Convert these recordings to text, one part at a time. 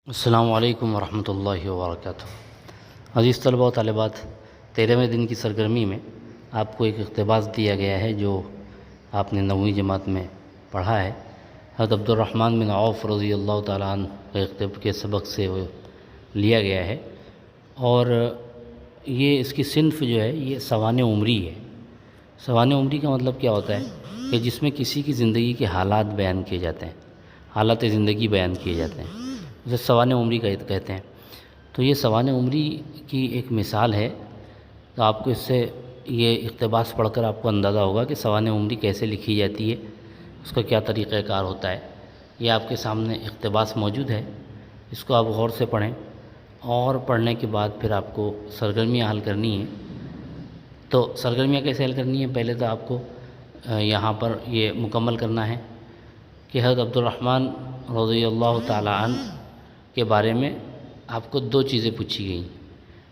السلام علیکم ورحمۃ اللہ وبرکاتہ۔ عزیز طلبہ و طالبات، 13ویں دن کی سرگرمی میں آپ کو ایک اقتباس دیا گیا ہے جو آپ نے 9ویں جماعت میں پڑھا ہے۔ حضرت عبد الرحمن بن عوف رضی اللہ تعالیٰ عنہ کے سبق سے وہ لیا گیا ہے، اور یہ اس کی صنف جو ہے یہ سوانح عمری ہے۔ سوانح عمری کا مطلب کیا ہوتا ہے کہ جس میں کسی کی زندگی کے حالات بیان کیے جاتے ہیں، حالات زندگی بیان کیے جاتے ہیں، اسے سوانح عمری کا کہتے ہیں۔ تو یہ سوانح عمری کی ایک مثال ہے۔ تو آپ کو اس سے یہ اقتباس پڑھ کر آپ کو اندازہ ہوگا کہ سوانح عمری کیسے لکھی جاتی ہے، اس کا کیا طریقہ کار ہوتا ہے۔ یہ آپ کے سامنے اقتباس موجود ہے، اس کو آپ غور سے پڑھیں، اور پڑھنے کے بعد پھر آپ کو سرگرمیاں حل کرنی ہیں۔ تو سرگرمیاں کیسے حل کرنی ہیں؟ پہلے تو آپ کو یہاں پر یہ مکمل کرنا ہے کہ حضرت عبد الرحمن رضی اللہ تعالیٰ عنہ کے بارے میں آپ کو دو چیزیں پوچھی گئیں،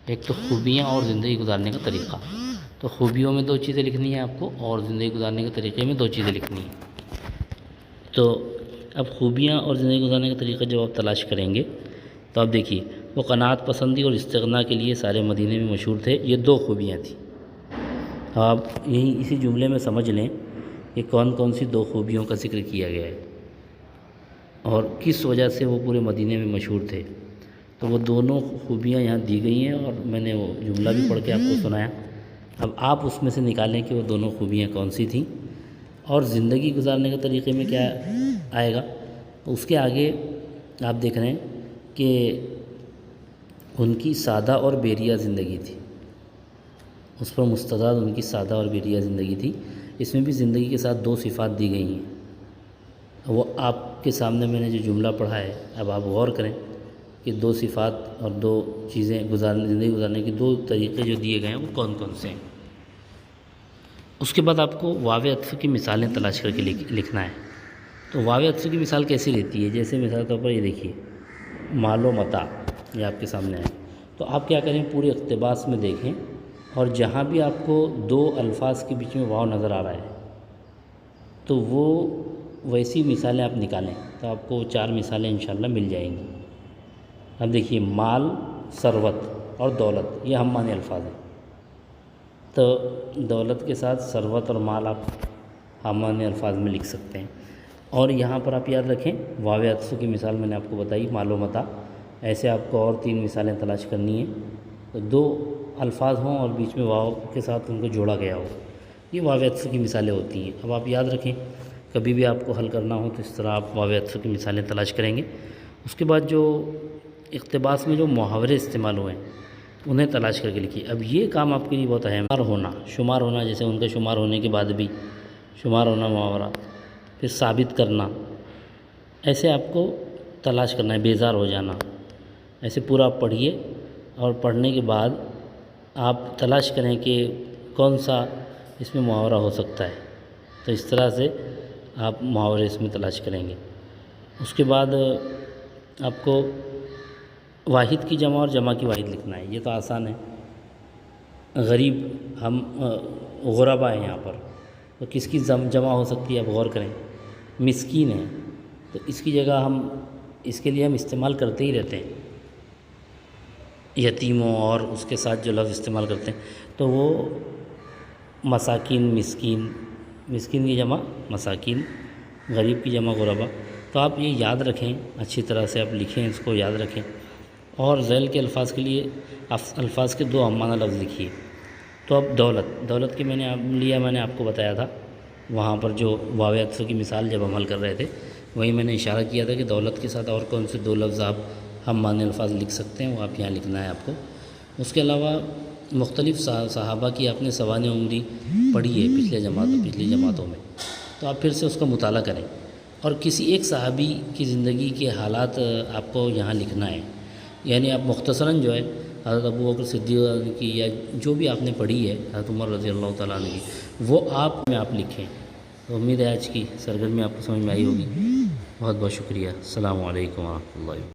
ایک تو خوبیاں اور زندگی گزارنے کا طریقہ۔ تو خوبیوں میں دو چیزیں لکھنی ہیں آپ کو، اور زندگی گزارنے کے طریقے میں دو چیزیں لکھنی ہیں۔ تو اب خوبیاں اور زندگی گزارنے کا طریقہ جب آپ تلاش کریں گے تو آپ دیکھیے، وہ قناعت پسندی اور استغنا کے لیے سارے مدینے میں مشہور تھے۔ یہ دو خوبیاں تھیں۔ آپ یہیں اسی جملے میں سمجھ لیں کہ کون کون سی دو خوبیوں کا ذکر کیا گیا ہے اور کس وجہ سے وہ پورے مدینے میں مشہور تھے۔ تو وہ دونوں خوبیاں یہاں دی گئی ہیں، اور میں نے وہ جملہ بھی پڑھ کے آپ کو سنایا۔ اب آپ اس میں سے نکالیں کہ وہ دونوں خوبیاں کون سی تھیں، اور زندگی گزارنے کے طریقے میں کیا آئے گا۔ تو اس کے آگے آپ دیکھ رہے ہیں کہ ان کی سادہ اور بیریہ زندگی تھی، اس پر مستعد ان کی سادہ اور بیریہ زندگی تھی۔ اس میں بھی زندگی کے ساتھ دو صفات دی گئی ہیں۔ وہ آپ کے سامنے میں نے جو جملہ پڑھا ہے، اب آپ غور کریں کہ دو صفات اور دو چیزیں زندگی گزارنے کے دو طریقے جو دیے گئے ہیں وہ کون کون سے ہیں۔ اس کے بعد آپ کو واو عطف کی مثالیں تلاش کر کے لکھنا ہے۔ تو واو عطف کی مثال کیسی رہتی ہے؟ جیسے مثال کے طور پر یہ دیکھیے، مال و متاع، یہ آپ کے سامنے ہے۔ تو آپ کیا کریں، پورے اقتباس میں دیکھیں، اور جہاں بھی آپ کو دو الفاظ کے بیچ میں واو نظر آ رہا ہے تو وہ ویسی مثالیں آپ نکالیں، تو آپ کو 4 مثالیں انشاءاللہ مل جائیں گی۔ اب دیکھیے، مال، ثروت اور دولت، یہ ہم معنی الفاظ ہیں۔ تو دولت کے ساتھ ثروت اور مال آپ ہم معنی الفاظ میں لکھ سکتے ہیں۔ اور یہاں پر آپ یاد رکھیں، واو عطف کی مثال میں نے آپ کو بتائی، مال و متاع۔ ایسے آپ کو اور 3 مثالیں تلاش کرنی ہیں، تو 2 الفاظ ہوں اور بیچ میں واو کے ساتھ ان کو جوڑا گیا ہو، یہ واو عطف کی مثالیں ہوتی ہیں۔ اب آپ یاد رکھیں، کبھی بھی آپ کو حل کرنا ہو تو اس طرح آپ واو عطف کی مثالیں تلاش کریں گے۔ اس کے بعد جو اقتباس میں جو محاورے استعمال ہوئے ہیں انہیں تلاش کر کے لکھیے۔ اب یہ کام آپ کے لیے بہت اہم ہے۔ شمار ہونا، جیسے ان کا شمار ہونے کے بعد بھی شمار ہونا محاورہ، پھر ثابت کرنا، ایسے آپ کو تلاش کرنا ہے۔ بیزار ہو جانا، ایسے پورا آپ پڑھیے، اور پڑھنے کے بعد آپ تلاش کریں کہ کون سا اس میں محاورہ ہو سکتا ہے۔ تو اس طرح سے آپ محاورے اس میں تلاش کریں گے۔ اس کے بعد آپ کو واحد کی جمع اور جمع کی واحد لکھنا ہے۔ یہ تو آسان ہے۔ غریب، ہم غربا ہیں یہاں پر، تو کس کی جمع ہو سکتی ہے؟ آپ غور کریں۔ مسکین ہے، تو اس کی جگہ اس کے لیے ہم استعمال کرتے ہی رہتے ہیں، یتیموں اور اس کے ساتھ جو لفظ استعمال کرتے ہیں، تو وہ مساکین، مسکین کی جمع مساکین، غریب کی جمع غربا۔ تو آپ یہ یاد رکھیں، اچھی طرح سے آپ لکھیں، اس کو یاد رکھیں۔ اور ذیل کے الفاظ کے لیے الفاظ کے 2 ہم معنی لفظ لکھیے۔ تو اب دولت کے میں نے آپ کو بتایا تھا، وہاں پر جو واو عطف کی مثال جب عمل کر رہے تھے، وہیں میں نے اشارہ کیا تھا کہ دولت کے ساتھ اور کون سے 2 لفظ آپ ہم معنی الفاظ لکھ سکتے ہیں، وہ آپ یہاں لکھنا ہے آپ کو۔ اس کے علاوہ مختلف صحابہ کی آپ نے سوانح عمری پڑھی ہے پچھلی جماعتوں میں، تو آپ پھر سے اس کا مطالعہ کریں، اور کسی ایک صحابی کی زندگی کے حالات آپ کو یہاں لکھنا ہے۔ یعنی آپ مختصراً جو ہے حضرت ابو بکر صدیق کی یا جو بھی آپ نے پڑھی ہے، حضرت عمر رضی اللہ تعالیٰ عنہ کی، وہ آپ لکھیں۔ تو امید ہے آج کی سرگرمی آپ کو سمجھ میں آئی ہوگی۔ بہت بہت شکریہ۔ السلام علیکم ورحمۃ اللہ۔